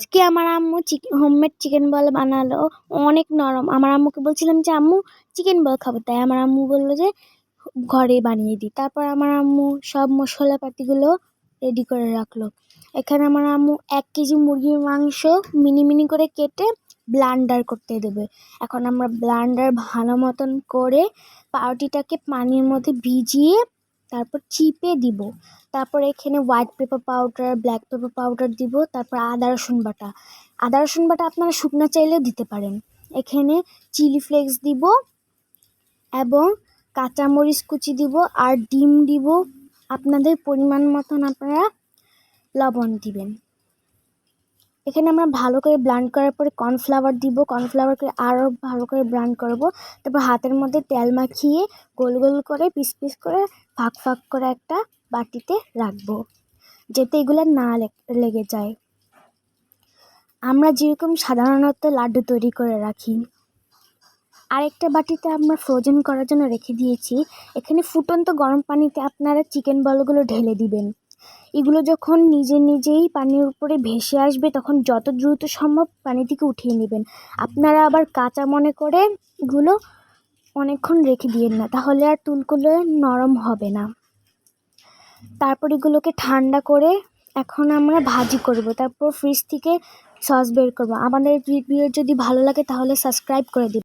আজকে আমার আম্মু হোমমেড চিকেন বল বানালো, অনেক নরম। আমার আম্মুকে বলছিলাম যে আম্মু চিকেন বল খাবো, তাই আমার আম্মু বললো যে ঘরে বানিয়ে দিই। তারপর আমার আম্মু সব মশলাপাতিগুলো রেডি করে রাখলো। এখানে আমার আম্মু 1 কেজি মুরগির মাংস মিনি মিনি করে কেটে ব্লান্ডার করতে দেবে। এখন আমরা ব্লান্ডার ভালো মতন করে পাউরুটিটাকে পানির মধ্যে ভিজিয়ে তারপর চিপে দিব। তারপর এখানে white paper powder, black pepper powder দিব। তারপর আদা রসুন বাটা আপনারা শুকনো চাইলেও দিতে পারেন। এখানে চিলি ফ্লেক্স দিব এবং কাঁচামরিচ কুচি দিব আর ডিম দিব। আপনাদের পরিমাণ মতন আপনারা লবণ দিবেন। এখানে আমরা ভালো করে ব্লেন্ড করার পরে কর্নফ্লাওয়ার দিব। কর্নফ্লাওয়ার করে আরও ভালো করে ব্লেন্ড করব। তারপর হাতের মধ্যে তেল মাখিয়ে গোল গোল করে পিস পিস করে ফাঁক ফাঁক করে একটা বাটিতে রাখবো, যাতে এগুলো না লেগে যায়। আমরা যেরকম সাধারণত লাড্ডু তৈরি করে রাখি। আরেকটা বাটিতে আমরা ফ্রোজেন করার জন্য রেখে দিয়েছি। এখানে ফুটন্ত গরম পানিতে আপনারা চিকেন বলগুলো ঢেলে দিবেন। এগুলো যখন নিজেই পানির উপরে ভেসে আসবে তখন যত দ্রুত সম্ভব পানি থেকে উঠিয়ে নেবেন। আপনারা আবার কাঁচা মনে করে এগুলো অনেকক্ষণ রেখে দিয়েন না, তাহলে আর তুলগুলো নরম হবে না। তারপর এগুলোকে ঠান্ডা করে এখন আমরা ভাজি করব। তারপর ফ্রিজ থেকে সস বের করব। আমাদের ভিডিও যদি ভালো লাগে তাহলে সাবস্ক্রাইব করে দিন।